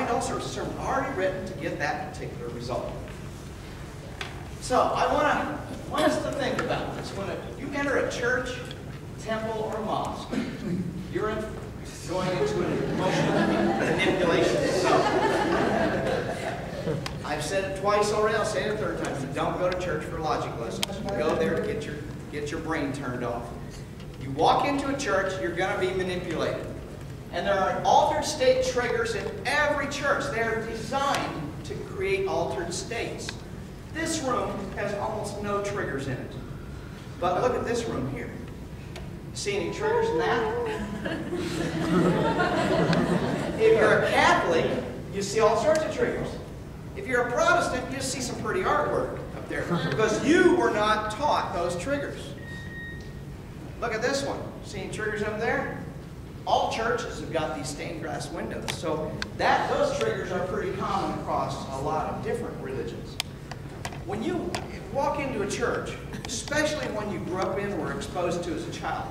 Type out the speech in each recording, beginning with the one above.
find all sorts of sermons already written to get that particular result. So I want us to think about this. When you enter a church, temple, or mosque, you're going into an emotional manipulation zone. I've said it twice already, I'll say it a third time. You don't go to church for logic lessons. You go there to get your brain turned off. You walk into a church, you're going to be manipulated. And there are altered state triggers in every church. They are designed to create altered states. This room has almost no triggers in it. But look at this room here. See any triggers in that? If you're a Catholic, you see all sorts of triggers. If you're a Protestant, you see some pretty artwork up there because you were not taught those triggers. Look at this one. See any triggers up there? All churches have got these stained glass windows, so those triggers are pretty common across a lot of different religions. When you walk into a church, especially one you grew up in or were exposed to as a child,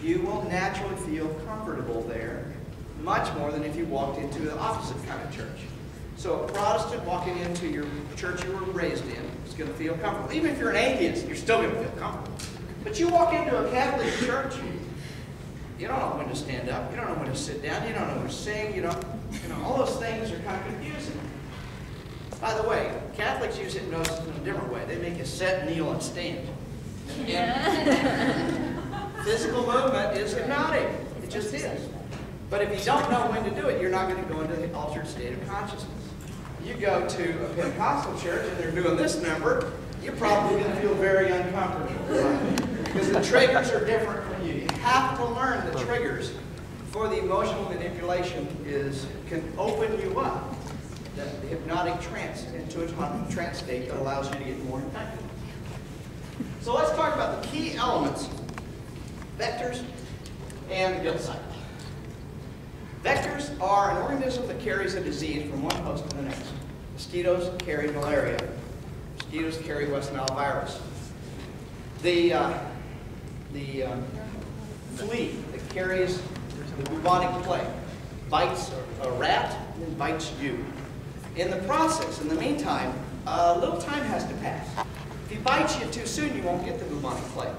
you will naturally feel comfortable there much more than if you walked into the opposite kind of church. So a Protestant walking into your church you were raised in is going to feel comfortable. Even if you're an atheist, you're still going to feel comfortable. But you walk into a Catholic church, you don't know when to stand up, you don't know when to sit down, you don't know when to sing, all those things are kind of confusing. By the way, Catholics use hypnosis in a different way. They make you sit, kneel, and stand. Physical movement is hypnotic. It just is. But if you don't know when to do it, you're not going to go into the altered state of consciousness. You go to a Pentecostal church and they're doing this number, you're probably going to feel very uncomfortable. Because the triggers are different from you. You have to learn the triggers before the emotional manipulation can open you up. The hypnotic trance, into a hypnotic trance state that allows you to get more effective. So let's talk about the key elements, vectors and the guilt cycle. Vectors are an organism that carries a disease from one host to the next. Mosquitoes carry malaria. Mosquitoes carry West Nile virus. The flea that carries the bubonic plague bites a rat and then bites you. In the process, in the meantime, a little time has to pass. If he bites you too soon, you won't get the bubonic plague.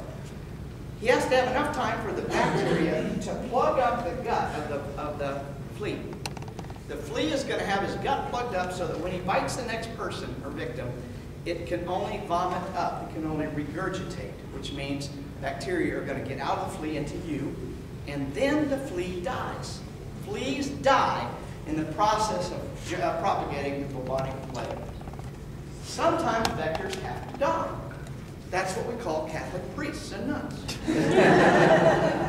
He has to have enough time for the bacteria to plug up the gut of the flea. The flea is going to have his gut plugged up so that when he bites the next person or victim, it can only vomit up. It can only regurgitate, which means bacteria are going to get out of the flea into you, and then the flea dies. Fleas die in the process of propagating the bubonic plague. Sometimes vectors have to die. That's what we call Catholic priests and nuns.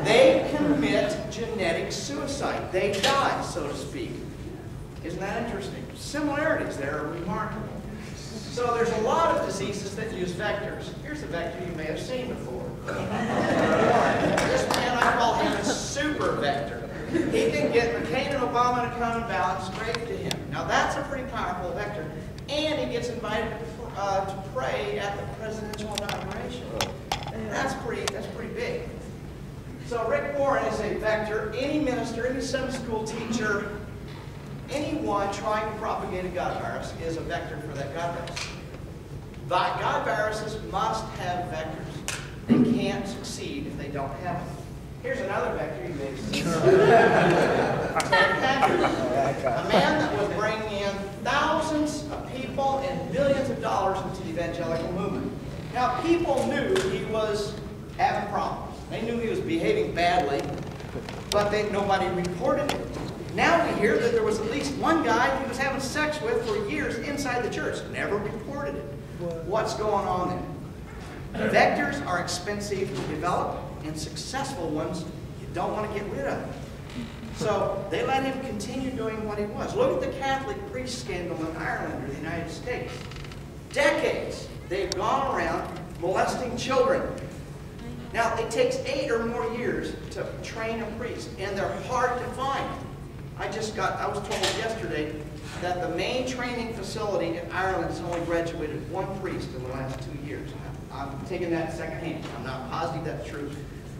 They commit genetic suicide. They die, so to speak. Isn't that interesting? Similarities there are remarkable. So there's a lot of diseases that use vectors. Here's a vector you may have seen before. This man, I call him a super vector. He can get McCain and Obama to come and balance straight to him. Now that's a pretty powerful vector. And he gets invited to pray at the presidential inauguration. That's pretty big. So Rick Warren is a vector. Any minister, any Sunday school teacher, anyone trying to propagate a God virus is a vector for that God virus. God viruses must have vectors. They can't succeed if they don't have them. Here's another vector you may see. A man that was bringing in thousands of people and billions of dollars into the evangelical movement. Now, people knew he was having problems. They knew he was behaving badly, but nobody reported it. Now we hear that there was at least one guy he was having sex with for years inside the church. Never reported it. What's going on there? Vectors are expensive to develop, and successful ones you don't want to get rid of. So they let him continue doing what he was. Look at the Catholic priest scandal in Ireland or the United States. Decades they've gone around molesting children. Now it takes 8 or more years to train a priest, and they're hard to find. I was told yesterday that the main training facility in Ireland has only graduated one priest in the last 2 years. I'm taking that secondhand. I'm not positive that's true.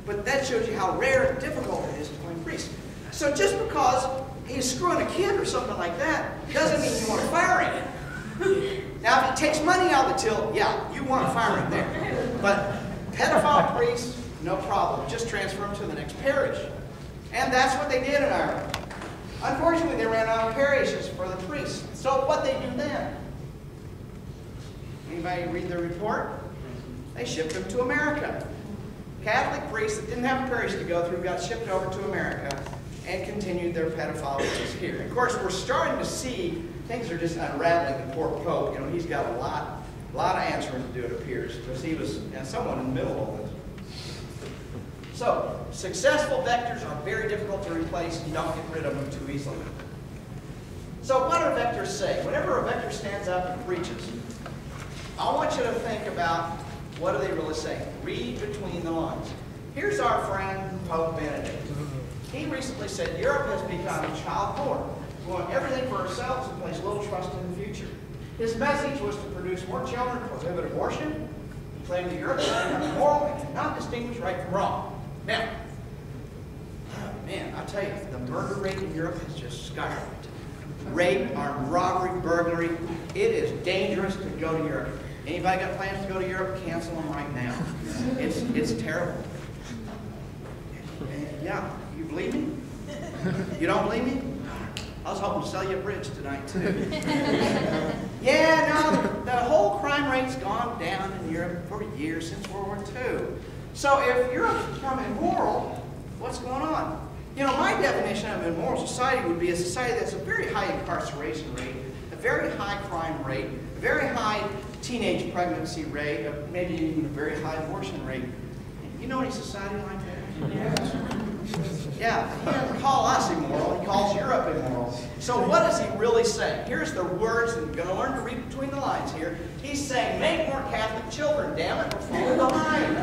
But that shows you how rare and difficult it is to find priests. So just because he's screwing a kid or something like that, doesn't mean you want to fire him. Now, if he takes money out of the till, yeah, you want to fire him there. But pedophile priests, no problem. Just transfer them to the next parish. And that's what they did in Ireland. Unfortunately, they ran out of parishes for the priests. So what they do then? Anybody read the report? They shipped them to America. Catholic priests that didn't have a parish to go through got shipped over to America and continued their pedophile ways here. Of course, we're starting to see things are just unraveling. The poor Pope, you know, he's got a lot of answering to do, it appears, because he was someone in the middle of it. So, successful vectors are very difficult to replace. You don't get rid of them too easily. So what do vectors say? Whenever a vector stands up and preaches, I want you to think about what are they really saying. Read between the lines. Here's our friend Pope Benedict. He recently said Europe has become child porn. We want everything for ourselves and place little trust in the future. His message was to produce more children, prohibit abortion. He claimed that Europe is immoral and cannot distinguish right from wrong. Now, man, I tell you, the murder rate in Europe has just skyrocketed. Rape, armed robbery, burglary. It is dangerous to go to Europe. Anybody got plans to go to Europe? Cancel them right now. It's terrible. Yeah, you believe me? You don't believe me? I was hoping to sell you a bridge tonight, too. Yeah, no, the whole crime rate's gone down in Europe for years since World War II. So if Europe's become immoral, what's going on? You know, my definition of an immoral society would be a society that's a very high incarceration rate, a very high crime rate, a very high teenage pregnancy rate, maybe even a very high abortion rate. You know any society like that? Yeah, he doesn't call us immoral, he calls Europe immoral. So what does he really say? Here's the words, and you're going to learn to read between the lines here. He's saying, make more Catholic children, damn it, we're falling behind.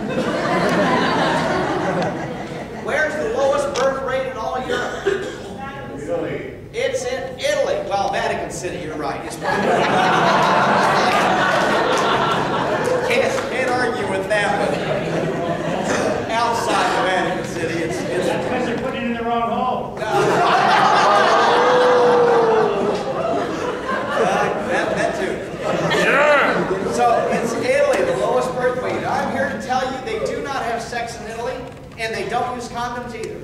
Where's the lowest birth rate in all of Europe? Italy. It's in Italy. Well, Vatican City, you're right. Can't argue with that one. Outside of Vatican City, it's because they're putting it in the wrong hole. That too. Yeah. So it's Italy, the lowest birth rate. I'm here to tell you they do not have sex in Italy, and they don't use condoms either.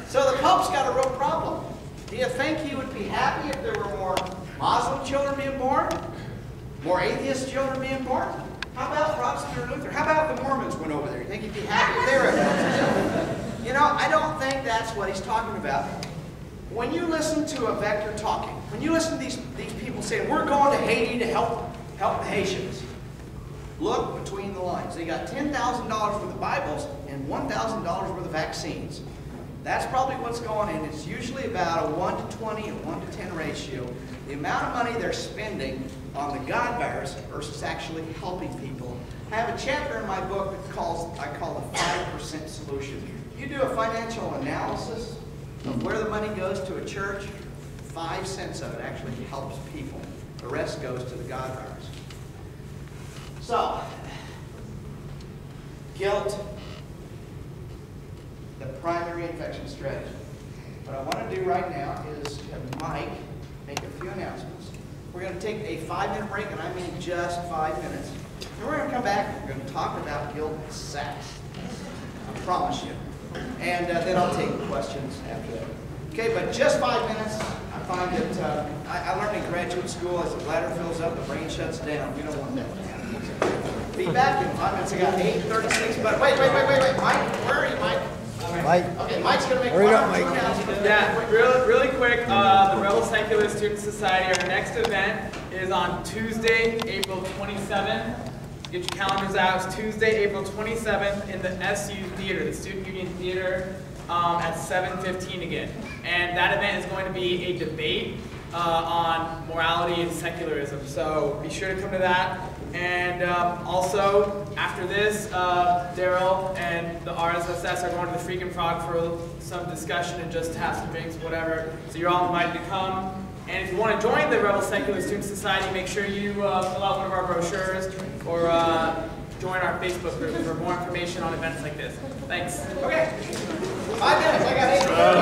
So the Pope's got a real problem. Do you think he would be happy if there were more Muslim children being born? More atheist children being born? How about Protestant or Luther? How about the Mormons went over there? You think he'd be happy if they were? You know, I don't think that's what he's talking about. When you listen to a vector talking, when you listen to these people saying, we're going to Haiti to help the Haitians, look between the lines. They got $10,000 worth of Bibles and $1,000 worth of vaccines. That's probably what's going on. It's usually about a 1 to 20 or 1 to 10 ratio. The amount of money they're spending on the God virus versus actually helping people. I have a chapter in my book that I call the 5% solution. You do a financial analysis of where the money goes to a church, 5 cents of it actually helps people. The rest goes to the God virus. So, guilt, the primary infection strategy. What I want to do right now is have Mike make a few announcements. We're going to take a 5-minute break, and I mean just 5 minutes. Then we're going to come back and we're going to talk about guilt and sex. I promise you. And then I'll take questions after that. Okay, but just 5 minutes. I find that I learned in graduate school as the bladder fills up, the brain shuts down. We don't want that to happen. Be back in 5 minutes. I got 8:36, but wait. Mike, where are you, Mike? Mike. Okay, Mike's going to make Hurry one up, or two Mike. announcements. Yeah, really quick, the Rebel Secular Student Society, our next event is on Tuesday, April 27th. Get your calendars out. It's Tuesday, April 27th in the SU Theater, the Student Union Theater, at 7:15 again. And that event is going to be a debate on morality and secularism. So be sure to come to that. And also, after this, Darrel and the RSSS are going to the Freakin' Frog for some discussion and just have some drinks, whatever. So you're all invited to come. And if you want to join the Rebel Secular Student Society, make sure you fill out one of our brochures or join our Facebook group for more information on events like this. Thanks. Okay. 5 minutes, I got 8:30.